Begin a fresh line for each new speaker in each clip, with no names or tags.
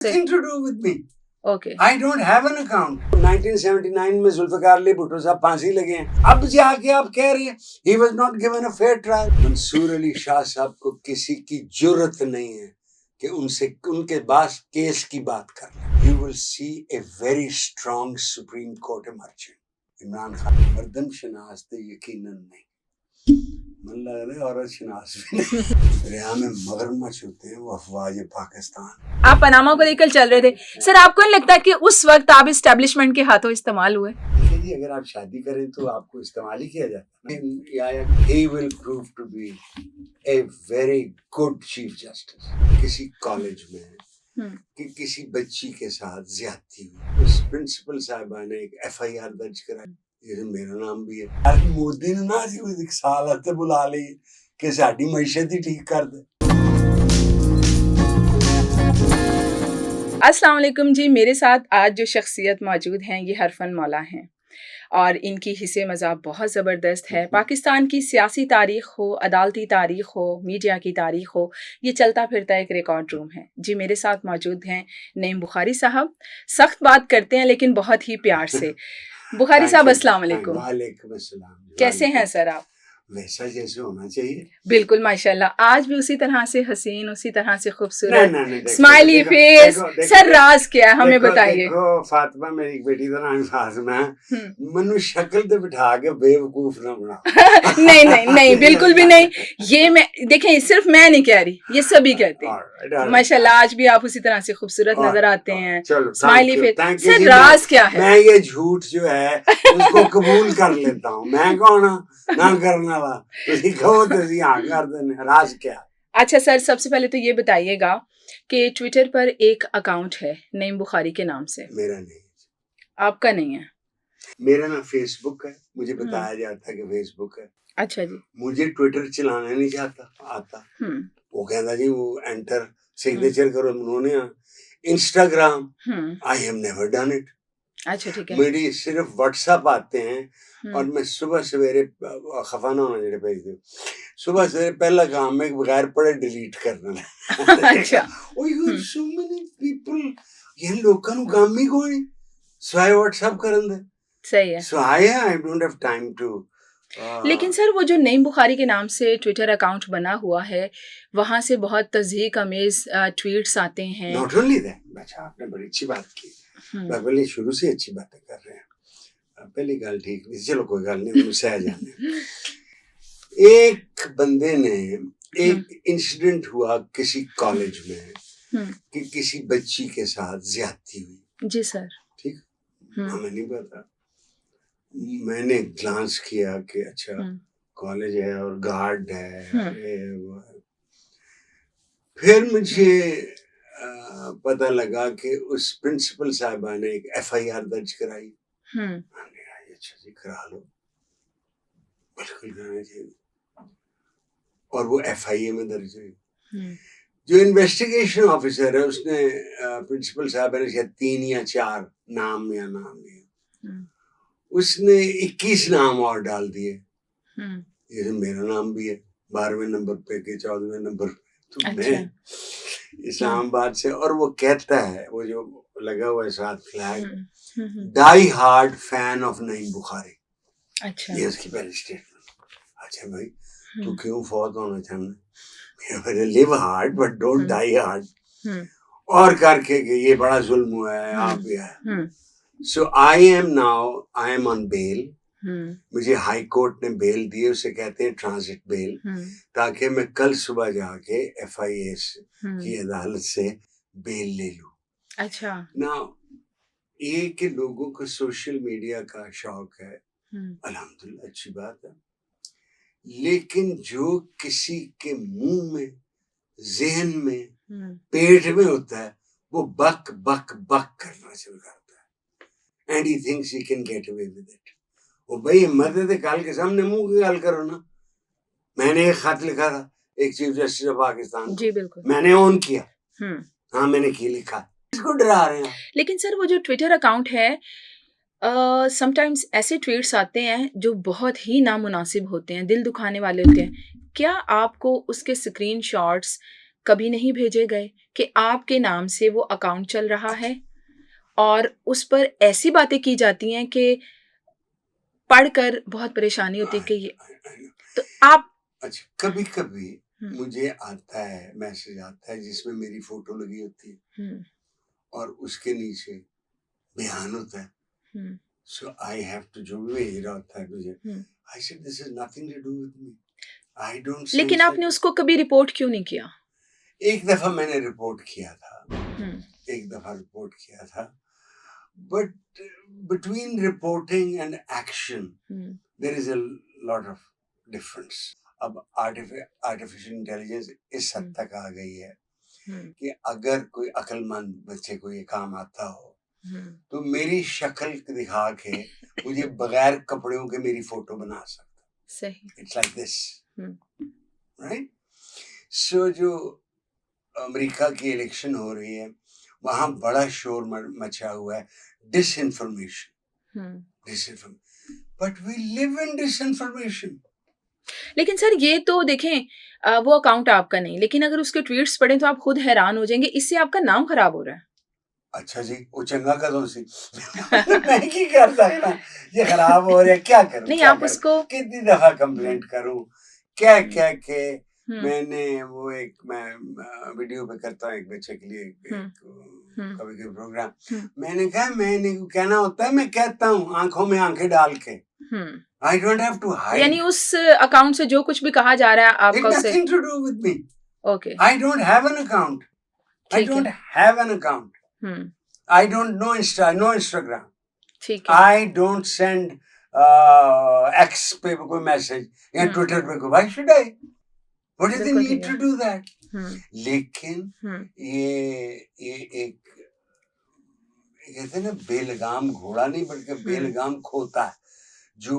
Nothing to do with me.
Okay.
I don't have an account. 1979 में जुल्फिकार अली भुट्टो साहब फांसी लगे हैं. अब जाके आप कह रहे हैं he was not given a fair trial. Mansoor Ali Shah साहब को किसी की जुर्रत नहीं है कि उनसे उनके पास केस की बात कर. You will see a very strong Supreme Court emerging. Imran Khan मर्दम शनास थे यकीनन नहीं. मन लग रहा है औरत शनास भी नहीं. दरिया में मगरमच्छ होते हैं वो अफवाज पाकिस्तान.
आप पनामा को लेकर चल रहे थे सर, आपको नहीं लगता कि उस वक्त आप इस्टेब्लिशमेंट के हाथों इस्तेमाल हुए?
जी, अगर आप शादी करें तो आपको इस्तेमाल ही किया जाता है. He will prove to be a very good chief justice. किसी कॉलेज में कि किसी बच्ची के साथ ज्यादती हुई, उस प्रिंसिपल साहिबा ने एक FIR दर्ज कराई. ये मेरा नाम भी है. मोदी ने ना जी साल हफ्ते बुला ली कि साडी मईशत ही ठीक कर दे.
अस्सलाम वालेकुम जी, मेरे साथ आज जो शख्सियत मौजूद हैं ये हरफन मौला हैं और इनकी हिस्से मज़ाक बहुत ज़बरदस्त है. पाकिस्तान की सियासी तारीख़ हो, अदालती तारीख़ हो, मीडिया की तारीख़ हो, ये चलता फिरता एक रिकॉर्ड रूम है. जी मेरे साथ मौजूद हैं नईम बुखारी साहब. सख्त बात करते हैं लेकिन बहुत ही प्यार से. बुखारी साहब अस्सलाम वालेकुम.
वालेकुम अस्सलाम.
कैसे हैं सर आप?
वैसा जैसे होना चाहिए.
बिल्कुल माशाल्लाह. आज भी उसी तरह से हसीन, उसी तरह से खूबसूरत, स्माइली फेस. सर राज क्या है हमें बताइए.
देखो फातिमा मेरी बेटी का नाम फातिमा है. मनु शक्ल ते बिठा के बेवकूफ ना बना.
नहीं नहीं नहीं, बिल्कुल भी नहीं. ये मैं देखें, सिर्फ मैं नहीं कह रही, ये सभी कहते हैं. माशाल्लाह आज भी आप उसी तरह से खूबसूरत नजर आते हैं, स्माइली फेस. सर राज क्या है?
मैं ये झूठ जो है उसको कबूल कर लेता हूँ. मैं कौन ना करना वाला तो कहो तो हाँ कर देने. राज क्या?
अच्छा सर, सबसे पहले तो ये बताइएगा कि ट्विटर पर एक अकाउंट है नईम बुखारी के नाम से.
मेरा नहीं.
आपका नहीं है?
मेरा ना फेसबुक है. मुझे बताया जाता है कि फेसबुक है.
अच्छा जी.
मुझे ट्विटर चलाना नहीं आता. वो कहता जी वो एंटर सिग्नेचर करो. उन्होंने Instagram I have never done it.
अच्छा ठीक है.
मेरी सिर्फ व्हाट्सएप आते हैं और मैं सुबह सवेरे खफा ना होना जेड़े भेज दो. सुबह सवेरे पहला काम में बगैर पढ़े डिलीट करना.
अच्छा.
ओ यू सो मेनी पीपल ये लोकां नु काम ही कोई स्वाय व्हाट्सएप करन दे.
सही है.
So I don't have time to.
लेकिन सर वो जो नईम बुखारी के नाम से ट्विटर अकाउंट बना हुआ है वहां से बहुत तज़हीक अमेज ट्वीट्स आते हैं.
Not only that. अच्छा आपने बड़ी अच्छी बात की. पहले शुरू से अच्छी बातें कर रहे हैं. पहली गल ठीक नहीं. चलो कोई गल नहीं, मुझसे आ जाने. एक बंदे ने एक इंसिडेंट हुआ किसी कॉलेज में कि किसी बच्ची के साथ ज्यादती हुई.
जी सर.
ठीक. हमें नहीं पता. मैंने ग्लांस किया कि अच्छा कॉलेज है और गार्ड है. फिर मुझे पता लगा कि उस प्रिंसिपल साहिबा ने एक FIR दर्ज कराई. अच्छा जी करा लो, बिल्कुल कराना चाहिए. और वो FIA में दर्ज हुई. जो इन्वेस्टिगेशन ऑफिसर है उसने प्रिंसिपल साहिबा ने शायद 3 या 4 नाम दिया. उसने 21 नाम और डाल दिए. ये मेरा नाम भी है 12वें नंबर पे के 14वें नंबर पे. तो मैं इस्लामाबाद से. और वो कहता है वो जो लगा हुआ है साथ flag, die hard fan of Naeem Bukhari.
अच्छा.
ये उसकी पहली स्टेटमेंट. अच्छा भाई तू क्यों फौत होना चाहना? Live hard but don't die hard. और करके कि ये बड़ा जुल्म हुआ है आप भी है. So I am on bell. मुझे हाई कोर्ट ने बेल दी. उसे कहते हैं ट्रांजिट बेल, ताकि मैं कल सुबह जाके FIA की अदालत से बेल ले लूं.
अच्छा.
ना ये कि लोगों को सोशल मीडिया का शौक है, अल्हम्दुलिल्लाह अच्छी बात है. लेकिन जो किसी के मुंह में, जहन में, पेट में होता है वो बक बक बक करना शुरू करता है. And he thinks he can get away with it. वो भाई हिम्मत है काल के सामने मुंह की गाल करो ना. मैंने एक खत लिखा था एक चीफ जस्टिस ऑफ पाकिस्तान.
जी बिल्कुल.
मैंने ऑन किया. हाँ मैंने की लिखा. इसको डरा रहे हैं.
लेकिन सर वो जो ट्विटर अकाउंट है समटाइम्स ऐसे ट्वीट्स आते हैं जो बहुत ही नामुनासिब होते हैं, दिल दुखाने वाले होते हैं. क्या आपको उसके स्क्रीनशॉट्स कभी नहीं भेजे गए कि आपके नाम से वो अकाउंट चल रहा है और उस पर ऐसी बातें की जाती हैं कि पढ़कर बहुत परेशानी होती है कि ये तो आप
अच्छा, कभी कभी
हुँ,
मुझे आता है, मैसेज आता है जिसमें मेरी फोटो लगी होती है
हुँ,
और उसके नीचे बयान होता है।
हुँ,
सो आई हैव टू, जो भी भेज रहा होता है मुझे,
हुँ।
I said this is nothing to do with me, I don't send
लेकिन आपने
सच।
उसको कभी रिपोर्ट क्यों नहीं किया?
एक दफा मैंने रिपोर्ट किया था,
हुँ,
एक दफा रिपोर्ट किया था, but between reporting and action
hmm,
there is a lot of difference. अब आर्टिफिशियल इंटेलिजेंस इस हद
हुँ,
तक आ गई है
हुँ,
कि अगर कोई अक्लमंद बच्चे को ये काम आता हो
हुँ।
तो मेरी शक्ल दिखा के मुझे बगैर कपड़ों के मेरी फोटो बना सकता।
सही।
It's like this,
hmm,
right? So जो अमेरिका की इलेक्शन हो रही है, वहां बड़ा शोर मचा हुआ है, disinformation,
hmm.
Disinformation, but we live in disinformation.
लेकिन सर ये तो देखें वो अकाउंट आपका नहीं, लेकिन अगर उसके ट्वीट्स पढ़ें तो आप खुद हैरान हो जाएँगे, इससे आपका नाम खराब हो रहा है।
अच्छा जी, वो चंगा कदों सी मैं की कर सकता, ये खराब हो रहा है, क्या करूं,
नहीं
क्या
आप
करूं,
उसको
कितनी दफा
हुँ,
कंप्लेंट करूं, क्या
हुँ,
क्या के।
हुँ,
मैंने वो एक, मैं वीडियो पे करता हूँ एक बच्चे के लिए,
हुँ,
एक
हुँ,
कभी कभी प्रोग्राम,
हुँ,
मैंने कहा मैंने कहना होता है, मैं कहता हूँ आंखों में आंखें डाल के,
हुँ।
आई डोंट हैव टू
यानी
हाइड,
उस अकाउंट से जो कुछ भी कहा जा रहा है
इट
आपका उससे
nothing to do with me,
okay,
I don't have an account, I
ठीक है।
Don't have an account,
hmm,
I don't know Instagram,
ठीक है।
I don't send X पे कोई मैसेज या
हुँ,
ट्विटर पे कोई, why should I? What is the
बिल्कुल ठीक
need
है।
to do that?
हुँ,
लेकिन
हुँ,
ये एक, कहते हैं ना, बेलगाम घोड़ा नहीं बल्कि
हुँ,
बेलगाम खोता है जो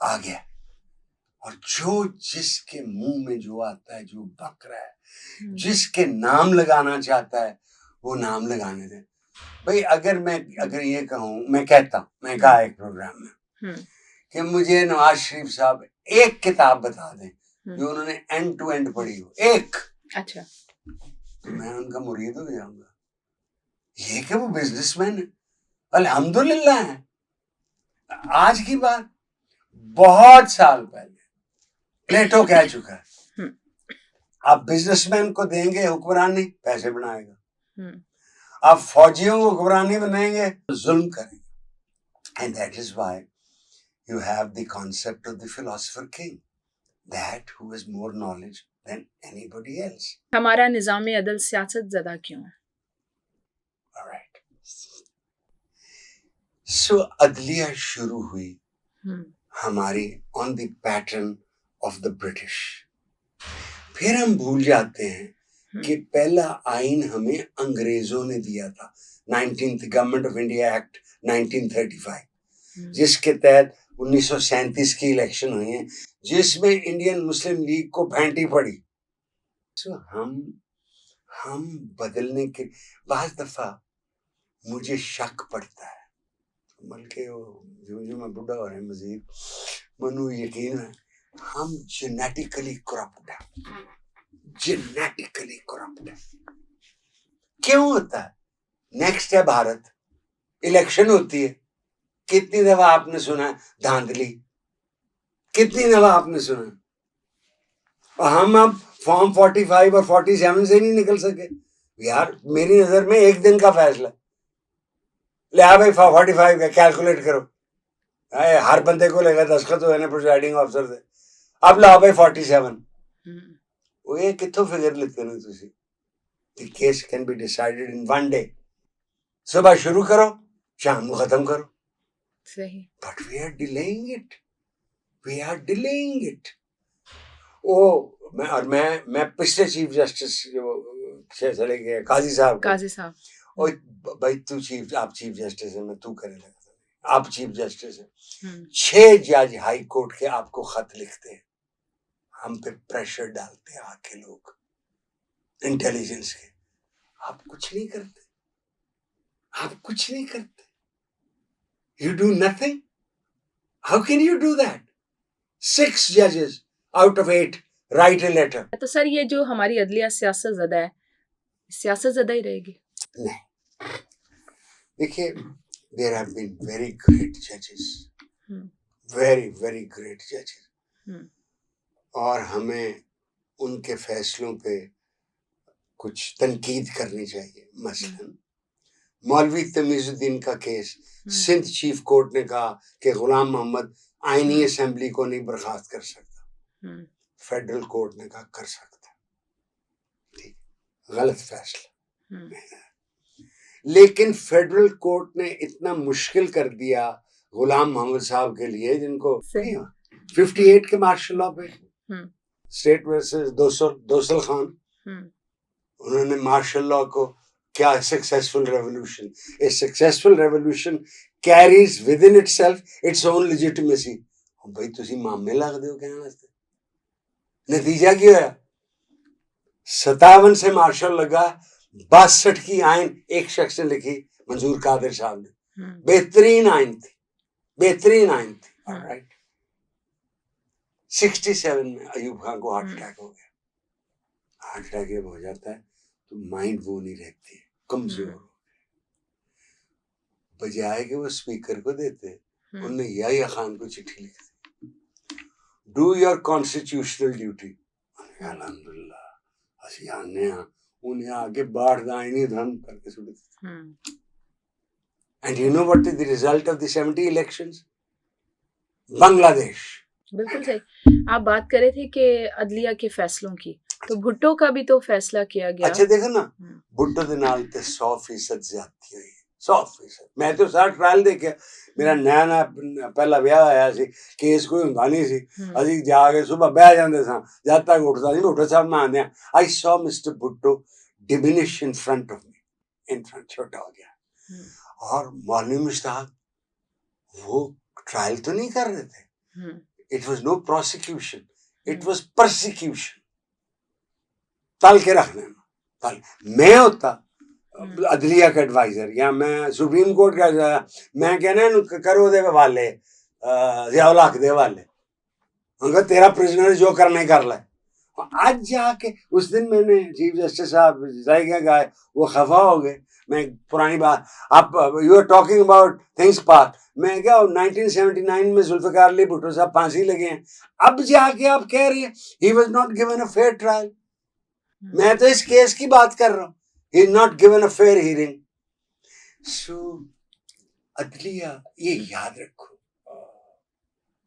आ गया, और जो जिसके मुंह में जो आता है, जो बक रहा है,
हुँ,
जिसके नाम लगाना चाहता है, वो नाम लगाने दे भाई। अगर ये कहूँ, मैं कहता हूँ, मैं
हुँ,
कहा एक प्रोग्राम में
हुँ,
कि मुझे नवाज शरीफ साहब एक किताब बता दें
हुँ।
जो उन्होंने एंड टू एंड पढ़ी हो, एक,
अच्छा।
तो मैं उनका मुरीद हो जाऊंगा। ये कि वो बिजनेसमैन है, अल्हम्दुलिल्लाह है। आज की बात, बहुत साल पहले प्लेटो कह चुका है,
हुँ,
आप बिजनेसमैन को देंगे हुक्मरानी, पैसे बनाएगा,
हुँ,
आप फौजियों को हुक्मरानी बनाएंगे, जुल्म करेंगे। And that is why you have the concept of the philosopher king, that who has more knowledge than anybody else.
हमारा निज़ाम-ए-अदल सियासत ज़दा क्यों है?
All right. So अदलिया शुरू हुई
हुँ,
हमारी on the pattern of the British. फिर हम भूल जाते हैं
हुँ,
कि पहला आइन हमें अंग्रेजों ने दिया था, 19th government of India act 1935,
हुँ,
जिसके तहत 1937 की इलेक्शन हुई है, जिसमें इंडियन मुस्लिम लीग को भेंटी पड़ी। So हम बदलने के, बाज दफा मुझे शक पड़ता है, बल्कि जो जो मैं बुढ़ा हो रहा है मजीद, मनु यकीन है हम जेनेटिकली करप्ट है, जेनेटिकली करप्ट है। क्यों होता है? नेक्स्ट है भारत, इलेक्शन होती है, कितनी दफा आपने सुना है धांधली, कितनी दफा आपने सुना, और हम अब फॉर्म 45 और 47 से नहीं निकल सके। यार मेरी नजर में एक दिन का फैसला, ले भाई 45 का कैलकुलेट करो, हर बंदे को लेगा दस्खत हो ना प्रिजाइडिंग ऑफिसर से, अब लाओ भाई 47,
हुँ,
वो ये कितों फिगर लेते ना तुसी, the case can be decided in one day, सुबह शुरू करो शाम को खत्म करो,
सही।
But we are delaying it, we are delaying it. ओ मैं पिछले चीफ जस्टिस जो चले गए काजी साहब को,
काज़ी साहब।
और
हुँ,
भाई आप चीफ जस्टिस है, मैं तू करे लगा, आप चीफ जस्टिस है,
हुँ,
6 जज हाई कोर्ट के आपको खत लिखते हैं, हम पे प्रेशर डालते हैं आके लोग इंटेलिजेंस के, आप कुछ नहीं करते, आप कुछ नहीं करते, you do nothing, how can you do that? 6 जजेस out of 8 write a letter.
तो सर ये जो हमारी अदलिया सियासत ज़दा ही रहेगी?
नहीं, देखिए, there have been very great judges, very very great judges, और हमें उनके फैसलों पे कुछ तनकीद करनी चाहिए। मसलन मौलवी तमीजुद्दीन का केस, सिंध चीफ कोर्ट ने कहा कि गुलाम मोहम्मद आईनी असेंबली को नहीं बर्खास्त कर सकता, फेडरल कोर्ट ने कहा कर सकता। ठीक, गलत फैसला। लेकिन फेडरल कोर्ट ने इतना मुश्किल कर दिया गुलाम मोहम्मद साहब के लिए, जिनको 58 के मार्शल लॉ पे, स्टेट वर्सेस दोसल खान, उन्होंने मार्शल लॉ को क्या successful revolution, A successful revolution carries with in itself its own legitimacy. भाई तुसी मामे लगदे हो कहने वास्ते, नतीजा क्या होया? 57 से मार्शल लगा, 62 की आयन एक शख्स ने लिखी, मंजूर कादिर साहब ने। बेहतरीन आयन थी, बेहतरीन आयन थी। ऑलराइट, 67 में अयूब खान को हार्ट अटैक हो गया। हार्ट अटैक जब हो जाता है तो माइंड वो नहीं रहती, कमजोर हो गए। बजाय कि वो स्पीकर को देते, उन्होंने याह्या खान को चिट्ठी लिख दी, डू योर कॉन्स्टिट्यूशनल ड्यूटी। अल्हम्दुलिल्लाह असि आने उन्हें आगे बाढ़ दाई नहीं धन करके सुन दी। And you know what is the result of the 70 elections? Bangladesh.
बिल्कुल सही। आप बात कर रहे थे कि अदलिया के फैसलों की, तो भुट्टो का भी तो फैसला किया गया।
अच्छा देखो ना, भुट्टो दे नाल ते 100% ज्यादती हुई, 100%। मैं तो सारा ट्रायल देखिया, मेरा नया पहला ब्याह आया सी, केस कोई हुंदा नहीं सी, ਅਸੀਂ ਜਾ ਕੇ ਸੁਬਹ ਬਹਿ ਜਾਂਦੇ ਸਾਂ, ਜਦ ਤੱਕ ਉੱਠਦਾ ਨਹੀਂ ਭੁੱਟੋ ਸਾਹਿਬ ਨਾ ਆਂਦੇ। आई saw Mr. Bhutto diminish in front of me, in front, छोटा हो गया। और मौलवी मुश्ताक वो ट्रायल तो नहीं कर रहे थे, it was no prosecution, it was persecution। तल के रखने में, तल मैं होता अदलिया का एडवाइजर या मैं सुप्रीम कोर्ट का, मैं कहना करो दे वाले ज़ियाउल हक दे वाले, उनका तेरा प्रिजनर जो करना ही कर ले। आज जाके उस दिन मैंने चीफ जस्टिस साहब जाएगा गाय, वो खफा हो गए। मैं पुरानी बात, आप you are talking about things past, मैं क्या 1979 में जुल्फिकार अली भुट्टो साहब फांसी लगे हैं, अब जाके आप कह रही हैं he was not given a fair trial. मैं तो इस केस की बात कर रहा हूँ, he is not given a fair hearing. So अदलिया, ये याद रखो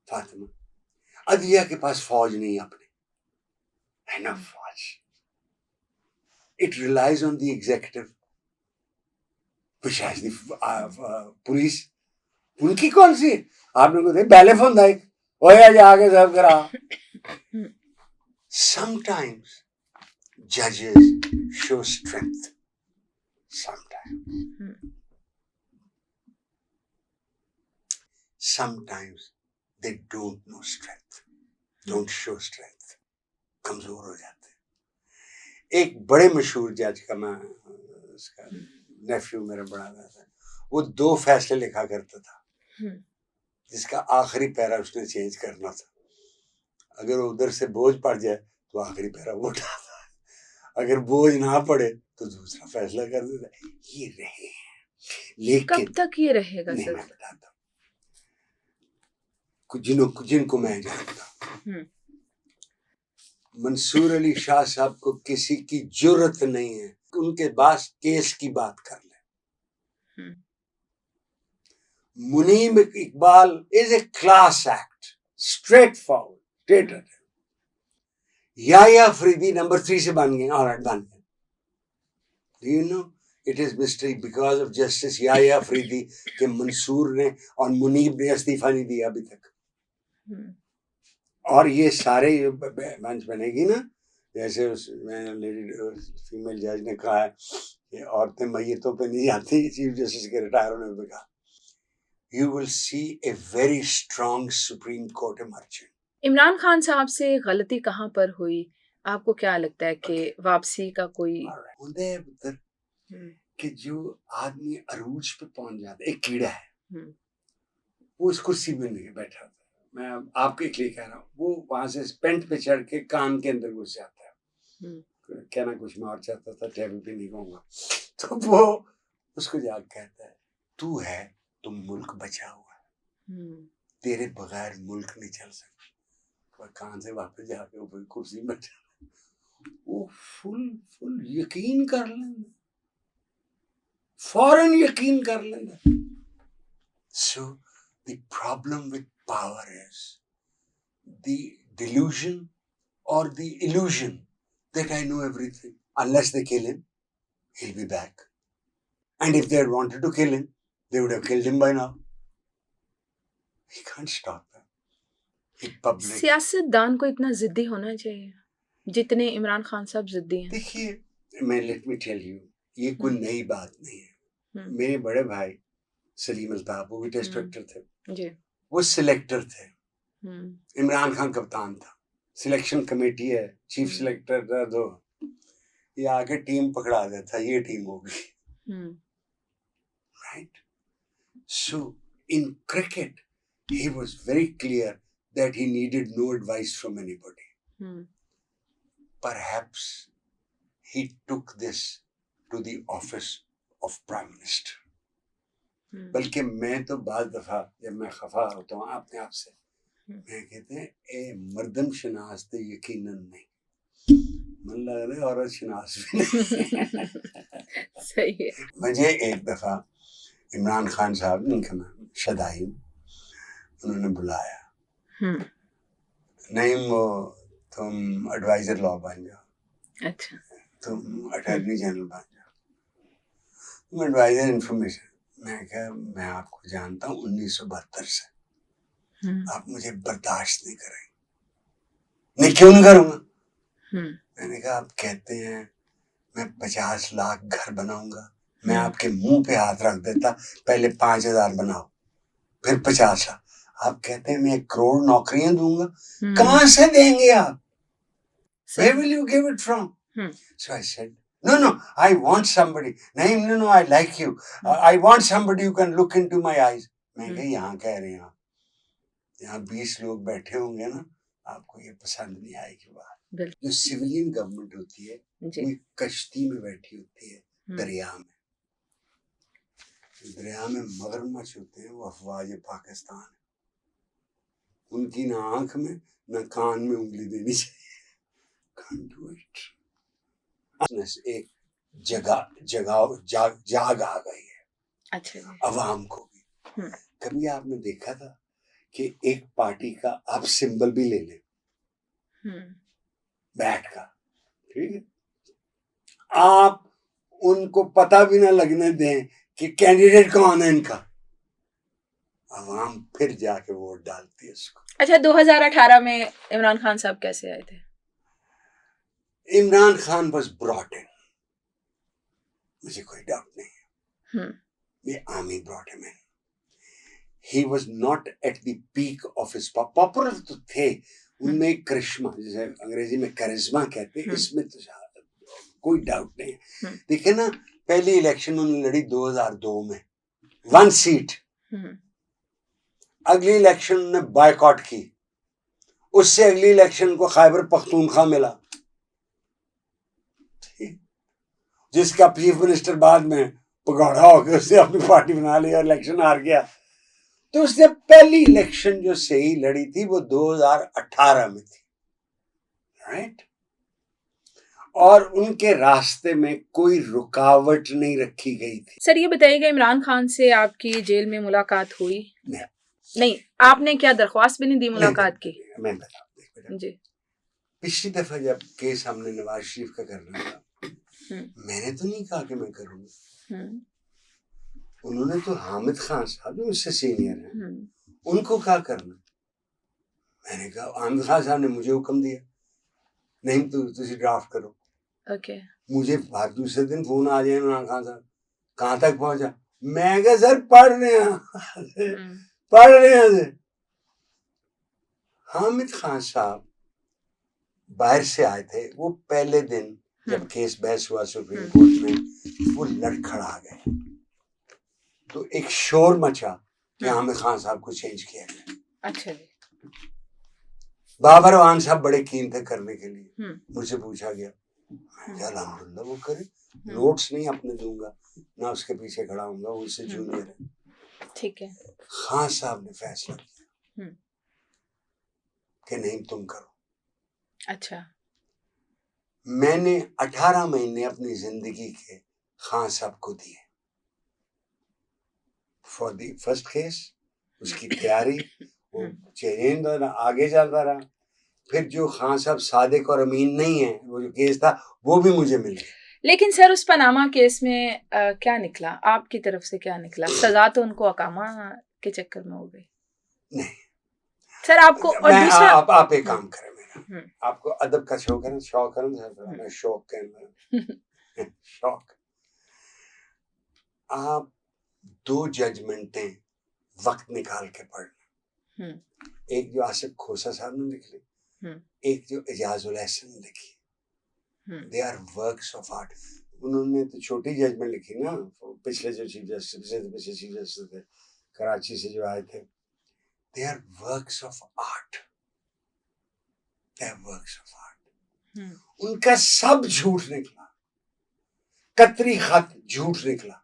फातिमा, अदलिया के पास फौज नहीं अपने, है ना फौज। It relies on the executive, police उनकी कौन सी, आपने को पहले फोन था एक ओया जाके सब करा। Sometimes judges show strength, sometimes they don't know strength, don't show strength, कमजोर हो जाते हैं। एक बड़े मशहूर जज का, मैं उसका नेफ्यू मेरा बड़ा था, वो 2 फैसले लिखा करता था, जिसका आखिरी पैरा उसने चेंज करना था। अगर उधर से बोझ पड़ जाए तो आखिरी पैरा वो उठाता है, अगर बोझ ना पड़े तो दूसरा फैसला कर देता है। ये रहे, लेकिन
कब तक ये रहेगा सर?
मैं बताता हूँ जिनको मैं जानता, मंसूर अली शाह साहब को किसी की जुर्रत नहीं है उनके पास केस की बात कर ले। मुनीम Iqbal is a class act, straight forward, straight. Yahya Afridi number 3 से बन गए, और बन गए। Do you know it is mystery because of justice Yahya Afridi के मंसूर ने और मुनीब ने इस्तीफा नहीं दिया अभी तक। और ये सारे बेंच बनेगी ना, जैसे उस फीमेल जज ने कहा है कि औरतें मैयतों पे नहीं जाती, चीफ जस्टिस के रिटायर होने पे कहा, you will see a very strong Supreme Court emerging।
Imran Khan साहब से गलती कहाँ पर हुई? आपको क्या लगता है कि वापसी का कोई
उधर कि जो आदमी अरूज पे पहुंच जाता है, एक कीड़ा है, वो उस कुर्सी में नहीं बैठा था, मैं आपके लिए कह रहा हूँ, वो वहां से पेंट पे चढ़ के कान के अंदर घुस जाता है। कहना कुछ मैं और चाहता था, टेबल पे नहीं कहूँगा। तो वो उसको जाके कहता है, तू है तो मुल्क बचा हुआ है, तेरे बगैर मुल्क नहीं चल सकता। और कान से वापस जाके ऊपर कुर्सी में वो फुल यकीन कर लेंगे, फौरन यकीन कर लेंगे। So the problem with power is the delusion or the illusion that I know everything. Unless they kill him, he'll be back. And if they had wanted to kill him, they would have killed him by now. He can't stop them.
सियासतदान को इतना जिद्दी होना चाहिए जितने इमरान खान साहब जिद्दी हैं?
देखिए, मैं लेट मी टेल यू, ये कोई नई बात नहीं है। मेरे बड़े भाई सलीम अल्ताफ, वो भी टेस्ट डायरेक्टर थे जी, वो सिलेक्टर थे। इमरान खान कप्तान था, सिलेक्शन कमेटी है, चीफ सिलेक्टर था, तो ये आके टीम पकड़ा देता, ये टीम होगी, right? So in cricket he was very clear that he needed no advice from anybody. Perhaps he took this to the office of Prime Minister. बल्कि मैं तो बाज़ दफ़ा जब मैं खफा होता हूँ अपने आप से, मैं कहते हैं ए मर्दम शनास तो यकीनन नहीं, मन लग रहा है औरत शनास भी नहीं।
सही है।
मुझे एक दफ़ा इमरान खान साहब, उनका नाम शदाई, उन्होंने बुलाया, नहीं वो तुम एडवाइजर लॉ बन जाओ, अच्छा, तुम अटॉर्नी जनरल बन जाओ, तुम एडवाइजर इंफॉर्मेशन। मैं कहा मैं आपको जानता हूँ 1972 से, आप मुझे बर्दाश्त नहीं करेंगे। नहीं, क्यों नहीं करूँगा? मैंने कहा आप कहते हैं मैं 50 लाख घर बनाऊंगा, मैं आपके मुंह पे हाथ रख देता, पहले 5,000 बनाओ फिर 50 लाख। आप कहते हैं मैं 1 करोड़ नौकरियां दूंगा, कहां से देंगे आप? Where will you give it from? So I said, no, I want somebody. Naeem, no, I like you. I want somebody who can look into my eyes. मैं कहा यहाँ कह रहे हैं आप, यहाँ 20 लोग बैठे होंगे ना, आपको ये पसंद नहीं आएगी बात। जो सिविलियन गवर्नमेंट होती है वो एक कश्ती में बैठी होती है दरिया में, दरिया में मगरमच्छ होते हैं, वो अफवाज पाकिस्तान है, उनकी ना आंख में ना कान में उंगली देनी चाहिए। Can't do it. एक जाग आ गई है, अच्छा, अवाम को भी। कभी आपने देखा था कि एक पार्टी का आप सिंबल भी ले लें, बैट का, ठीक है, आप उनको पता भी ना लगने दें कि कैंडिडेट कौन है इनका, अवाम फिर जाके वोट डालती है उसको। अच्छा, 2018 में इमरान खान साहब कैसे आए थे? Imran Khan was brought in, मुझे कोई डाउट नहीं है, ये army brought him in. He was not at the peak of his popular तो थे, उनमें एक करिश्मा, जैसे अंग्रेजी में करिश्मा कहते हैं, इसमें तो कोई डाउट नहीं है। देखिए ना, पहली इलेक्शन उन्होंने लड़ी 2002 में 1 सीट, अगली इलेक्शन उन्होंने बायकॉट की, उससे अगली इलेक्शन को खैबर पख्तूनख्वा मिला, जिसका चीफ मिनिस्टर बाद में पकौड़ा होकर उसने अपनी पार्टी बना ली और इलेक्शन हार गया। तो उसने पहली इलेक्शन जो सही लड़ी थी वो 2018 में थी, राइट? और उनके रास्ते में कोई रुकावट नहीं रखी गई थी। सर ये बताइएगा, इमरान खान से आपकी जेल में मुलाकात हुई? नहीं, आपने क्या दरख्वास्त भी नहीं दी मुलाकात की? मैं बताऊं जी, पिछली दफा जब केस हमने नवाज शरीफ का करना था, मैंने तो नहीं कहा कि मैं करूंगा, उन्होंने तो हामिद खान साहब जो उससे सीनियर हैं उनको क्या करना। मैंने कहा हामिद खान साहब ने मुझे हुक्म दिया, नहीं तो तुझे ड्राफ्ट करो। ओके, मुझे बाद दूसरे दिन फोन आ जाए इमरान खान साहब कहाँ तक पहुंचा, मैं कहा सर पढ़ रहे हैं। हामिद खान साहब बाहर से आए थे, वो पहले दिन जब केस बहस हुआ सुप्रीम कोर्ट में, वो लड़खड़ा गए, तो एक शोर मचा कि हामिद खान साहब को चेंज किया गया। अच्छा जी, बाबर वान साहब बड़े कीन थे करने के लिए, मुझे पूछा गया, अल्हम्दुलिल्लाह वो करे, नोट्स नहीं अपने दूंगा ना उसके पीछे खड़ा होऊंगा, वो उससे जूनियर है।
ठीक है।
खान साहब ने फैसला किया कि नहीं तुम करो।
अच्छा।
मैंने 18 महीने अपनी जिंदगी के खान साहब को दिए फॉर द फर्स्ट केस, उसकी तैयारी, वो चेंज आगे जाता रहा। फिर जो खान साहब सादिक और अमीन नहीं है, वो जो केस था वो भी मुझे मिल गया।
लेकिन सर उस पनामा केस में क्या निकला, आपकी तरफ से क्या निकला? सजा तो उनको अकामा के चक्कर में हो गई।
नहीं
सर आपको, और दूसरा
आप एक काम करें, मेरा आपको अदब का शौक है ना, शौक है ना, मैं शौक कहना शौक, आप 2 जजमेंटें वक्त निकाल के पढ़ना। एक जो आसिफ खोसा साहब ने लिखी, एक जो इजाजुल हसन ने लिखी, they are works of art. उन्होंने तो छोटी जजमेंट लिखी ना, पिछले जो चीफ जस्टिस थे कराची से जो आए थे, they are works of art, they are works of art. उनका सब झूठ निकला, कतरी खत झूठ निकला।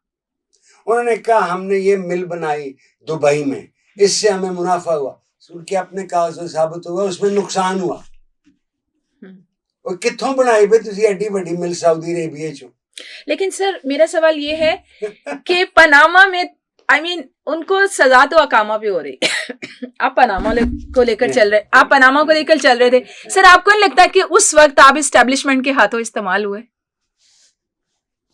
उन्होंने कहा हमने ये मिल बनाई दुबई में, इससे हमें मुनाफा हुआ, उनके अपने कागजों साबित हुआ उसमें नुकसान हुआ। और कित्थों बनाई बे तुसी एडी बड़ी मिल सऊदी अरेबिया चो।
लेकिन सर मेरा सवाल ये है कि पनामा में उनको सजा तो अकामा पे हो रही आप पनामा को लेकर चल रहे, आप पनामा को लेकर चल रहे थे सर, आपको नहीं लगता कि उस वक्त आप इस्टेब्लिशमेंट के हाथों इस्तेमाल हुए?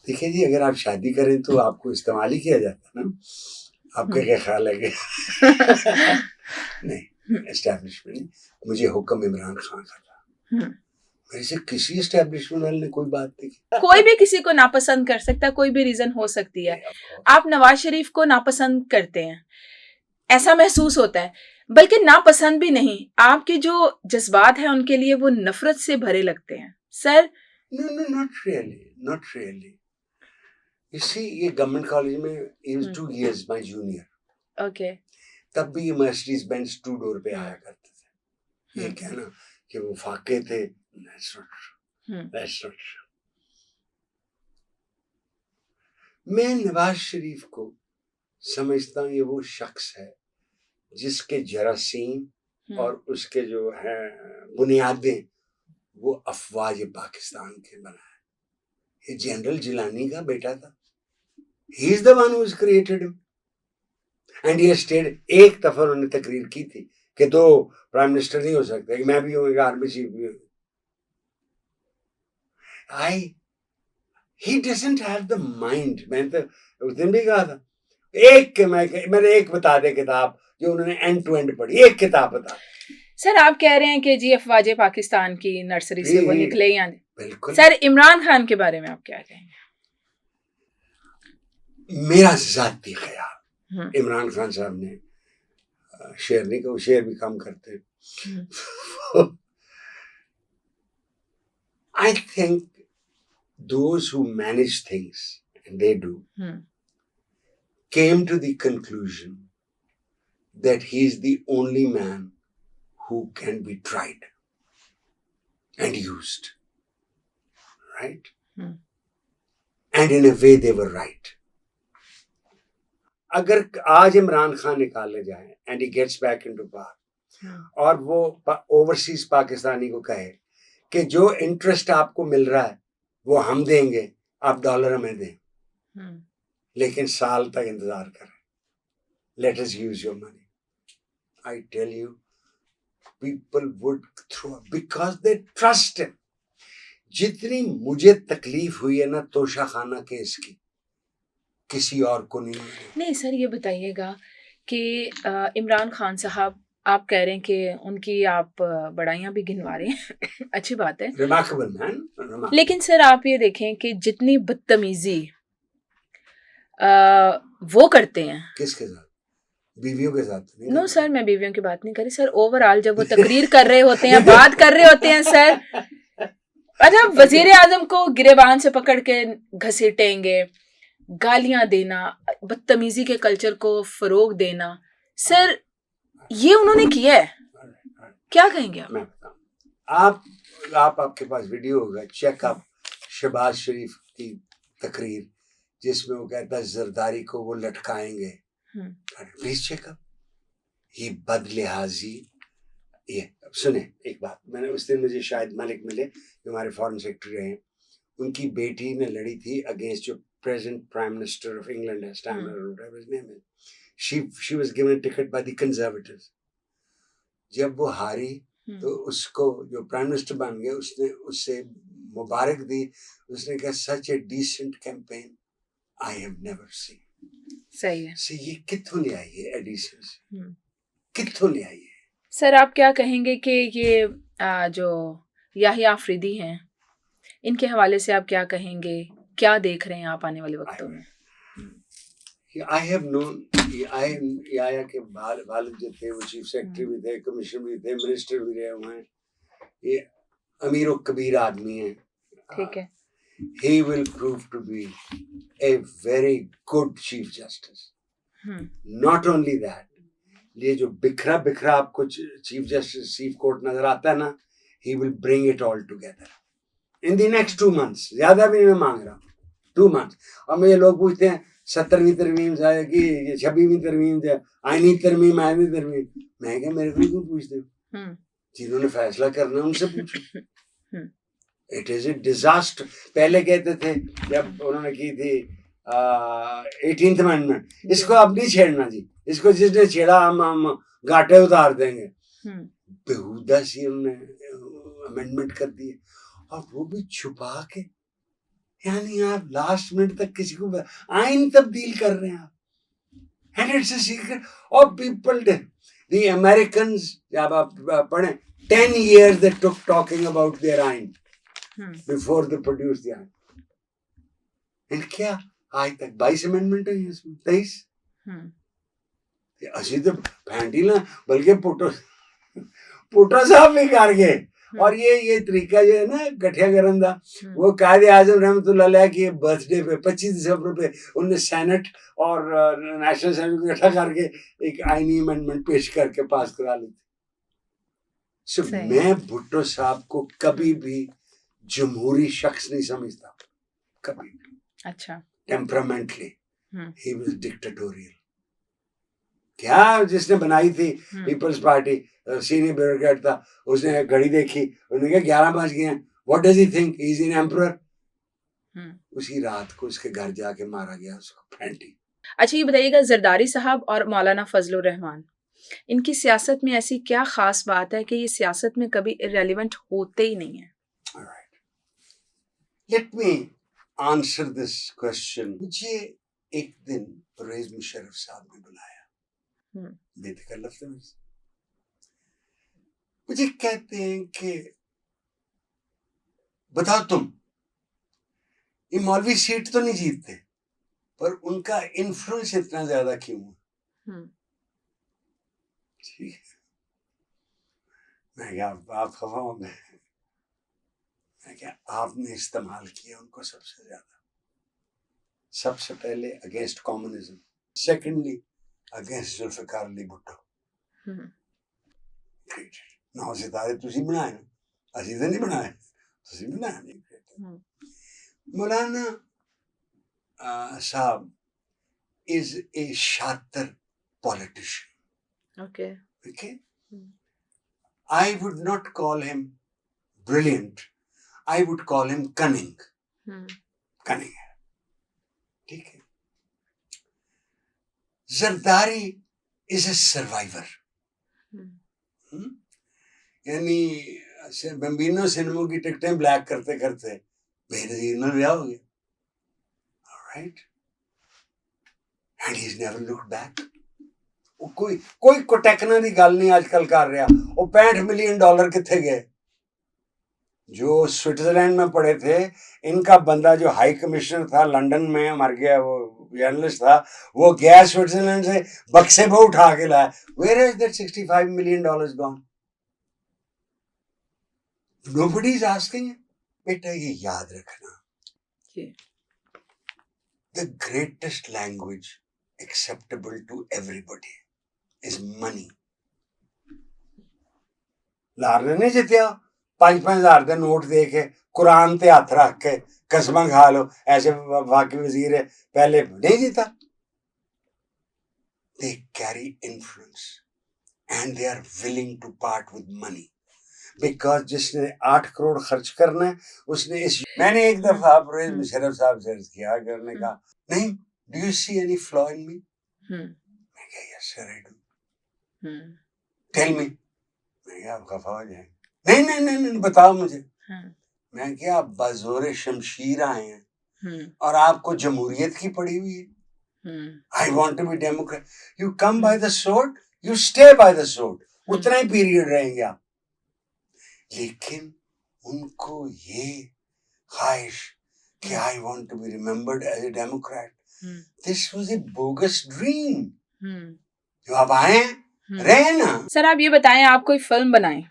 देखिए जी, अगर आप शादी करें तो आपको इस्तेमाल ही किया जाता ना, आपका क्या ख्याल है कि नहीं, एस्टेब्लिशमेंट मुझे हुक्म इमरान खान का था, मेरे से किसी एस्टेब्लिशमेंट वाले ने कोई बात नहीं की।
कोई भी किसी को नापसंद कर सकता है, कोई भी रीजन हो सकती है। आप नवाज शरीफ को नापसंद करते हैं, ऐसा महसूस होता है, बल्कि नापसंद भी नहीं, आपके जो जज्बात हैं उनके लिए वो नफरत से भरे लगते हैं sir.
No not really. You see, ये गवर्नमेंट कॉलेज में he was 2 years my junior.
Okay.
तब भी ये मर्सिडीज बेंज 2 डोर पे आया करते थे। ये कहना कि वो फाके थे, that's not true. मैं नवाज शरीफ को समझता हूँ ये वो शख्स है जिसके जरासीम और उसके जो है बुनियादें वो अफवाज पाकिस्तान के बनाए। ये जनरल जिलानी का बेटा था। He is the one who has created him. And he has stayed. एक दफा उन्होंने तकरीर की थी कि 2 प्राइम मिनिस्टर नहीं हो सकते, मैं भी हूँ, आर्मी चीफ भी हूँ। He doesn't have the mind. मैंने तो उस दिन भी कहा था, मैंने एक बता दे किताब जो उन्होंने एंड टू एंड पढ़ी, एक किताब बता।
सर आप कह रहे हैं कि जी अफवाज पाकिस्तान की नर्सरी से वो निकले ही आने।
बिल्कुल।
सर इमरान खान के बारे में आप क्या कहेंगे?
मेरा जाती ख्याल, इमरान खान साहब ने शेयर नहीं कहा, शेयर भी कम करते। I think those who manage things, and they do, came to the conclusion that he is the only man who can be tried and used, right? And in a way they were right. अगर आज इमरान खान निकाले जाए and he gets back into power, और वो overseas Pakistani को कहे कि जो इंटरेस्ट आपको मिल रहा है वो हम देंगे, आप डॉलर हमें दें, लेकिन साल तक इंतजार करें, let us use your money, I tell you people would throw because they trust him. जितनी मुझे तकलीफ हुई है ना तोशा खाना केस की, किसी और को नहीं।
सर ये बताइएगा कि इमरान खान साहब, आप कह रहे हैं कि उनकी आप बड़ाइयाँ भी गिनवा रहे हैं अच्छी बात है,
रिमार्केबल मैन।
लेकिन सर आप ये देखें कि जितनी बदतमीजी वो करते हैं,
किसके साथ? बीवियों के साथ?
नो सर मैं बीवियों की बात नहीं कर रही सर, ओवरऑल जब वो तकरीर कर रहे होते हैं, बात कर रहे होते हैं सर, अच्छा वजीर आजम को गिरेबान से पकड़ के घसीटेंगे, गालियां देना, बदतमीजी के कल्चर को फरोग देना, सर ये उन्होंने किया है। क्या कहेंगे आप?
मैं बताऊं, आपके पास वीडियो होगा, चेक आप शहबाज शरीफ की तकरीर जिसमें वो कहता है जरदारी को वो लटकाएंगे, प्लीज चेक अप। ये बदलिहाजी, ये सुने एक बात, मैंने उस दिन मुझे शाहिद मलिक मिले जो हमारे फॉरेन सेक्रेटरी रहे हैं, उनकी बेटी ने लड़ी थी अगेंस्ट जो present prime minister of England है, Starmer, she was given a ticket by the conservatives. जब वो हारी तो उसको जो प्राइम मिनिस्टर बन गया उसने उससे मुबारक दी, उसने कहा such a decent campaign I have never seen.
सही है।
से ये कित्थों ले आई है एडिशंस, कित्थों ले आई है?
सर आप क्या कहेंगे कि ये जो याहिया आफरीदी हैं, इनके हवाले से आप क्या कहेंगे, क्या देख रहे हैं आप आने वाले वक्तों में?
आई हैव नोन, याया के वालिद जो थे वो चीफ सेक्रेटरी भी थे, कमिश्नर भी थे, मिनिस्टर भी रहे हुए हैं, ये अमीर और कबीर आदमी है।
ठीक है।
He will prove to be a very good chief justice. Not only that, ये जो बिखरा बिखरा आपको चीफ जस्टिस चीफ कोर्ट नजर आता है ना, he will bring it all together in the next 2 months. ज्यादा भी नहीं मैं मांग रहा, 2 months. और मुझे लोग पूछते हैं 70वीं तरमीम कि 26वीं तरमीम, आईनी तरमीम, आईनी तरमीम, मैं क्या मेरे को क्यों पूछते हो? जिन्होंने फैसला करना उनसे पूछो। It is a disaster. पहले कहते थे जब उन्होंने की थी 18th अमेंडमेंट, इसको अब नहीं छेड़ना जी, इसको जिसने छेड़ा हम घाटे उतार देंगे। बेहुदा सी उन्होंने अमेंडमेंट कर दी, और वो भी छुपा के, यानी आप लास्ट मिनट तक किसी को आइन तब्दील कर रहे हैं आप, एंड इट्स अ सीक्रेट। और पीपल द अमेरिकन्स जब आप पढ़ें 10 years they took talking about their आइन before they produced the act. And क्या आज तक 22 अमेंडमेंट है इसमें, 23 असी तो फैंटी ना, बल्कि पुटो साहब भी कर गए। और ये तरीका जो है ना गठिया करन दा, वो कायदे आजम रहमतुल्लाह अलैह की बर्थडे पे 25 दिसंबर पे उन्होंने सेनेट और नेशनल असेंबली को इकट्ठा करके एक आईनी अमेंडमेंट पेश करके पास करा ली थी। सो मैं भुट्टो साहब को कभी भी जमहूरी शख्स नहीं समझता, कभी भी। अच्छा। Temperamentally he was dictatorial. क्या जिसने बनाई थी पीपल्स पार्टी, सीनियर ब्यूरोक्रेट था, उसने घड़ी देखी, उन्होंने कहा 11 बज गए हैं, what does he think he is an emperor. उसी रात को उसके घर जाके मारा गया उसको फैंटी।
अच्छा ये बताइएगा, जरदारी साहब और मौलाना फजलुर रहमान, इनकी सियासत में ऐसी क्या खास बात है कि ये सियासत में कभी इररिलेवेंट होते ही नहीं है?
Let me answer this question. मुझे एक दिन परवेज मुशर्रफ साहब ने बुलाया, बेतकल्लफ थे मुझसे, मुझे कहते हैं कि बताओ तुम, ये मौलवी सीट तो नहीं जीतते, पर उनका इन्फ्लुएंस इतना ज्यादा क्यों है? ठीक है, मैं क्या आप खफा हो गए? मैं क्या आपने इस्तेमाल किया उनको सबसे ज्यादा, सबसे पहले against communism, secondly against Zulfikar Ali Bhutto. नौ सितारे तुसी बनाए, असी तो नहीं बनाए, तुसी बनाए नहीं। मौलाना साहब is a शातिर politician. Okay. I would not call him brilliant. I would call him cunning. Cunning है, ठीक है। Zardari is a survivor. यानी बम्बिनो सिनेमा की टिकटें ब्लैक करते करते बेनजीर में ब्याह हो गया, right? And he's never looked back. कोई कोटेकना दी गल नहीं आजकल कर रहा। वो $65 मिलियन किथे गए? जो स्विट्जरलैंड में पड़े थे, इनका बंदा जो हाई कमिश्नर था लंदन में, मर गया, वो जर्नलिस्ट था, वो गया स्विट्जरलैंड से बक्से में उठा के लाया। Where is that $65 million gone? Nobody is asking. बेटा ये याद रखना, the greatest language acceptable to everybody is money. लारे नहीं जितया 5,000 दे नोट दे के कुरान ते हाथ रख के कसमां खा लो ऐसे वाकई वजीर है पहले नहीं जीता. They carry influence and they are willing to part with money because जिसने 8 करोड़ खर्च करना है उसने इस. मैंने एक दफा परवेज मुशर्रफ साहब से अर्ज किया करने का, नहीं, do you see any flaw in me? मैं कहा yes sir I do. Tell me. मैं कहा आप खफा हो जाएंगे. नहीं बताओ मुझे. मैं क्या आप बाज़ोरे शमशीर आए हैं और आपको जमहूरियत की पड़ी हुई है. I want to be democrat. You come by the sword, you stay by the sword. उतना ही पीरियड रहेंगे आप. लेकिन उनको ये ख्वाहिश कि I want to be remembered as a democrat. This was a bogus dream. जो आप आए रहे ना.
सर आप ये बताएं, आप कोई फिल्म बनाएं,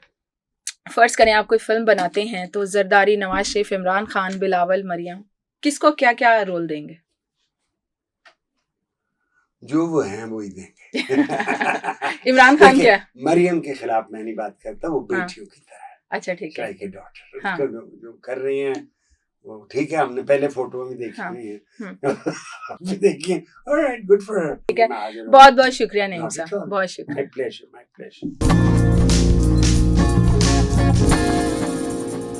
फर्ज करें आप कोई फिल्म बनाते हैं तो जरदारी, नवाज शरीफ, इमरान खान, बिलावल, मरियम, किसको क्या क्या रोल देंगे?
जो वो हैं वो ही देंगे.
इमरान खान क्या?
मरियम के खिलाफ मैं नहीं बात करता, वो बेटियों की तरह है.
अच्छा ठीक है.
Like a daughter. जो कर रही हैं वो ठीक है, हमने पहले फोटो में देखी हुई है. आपने देखी है. Alright, good for her.
ठीक है, बहुत बहुत शुक्रिया नईम साहब, बहुत शुक्रिया.
My pleasure.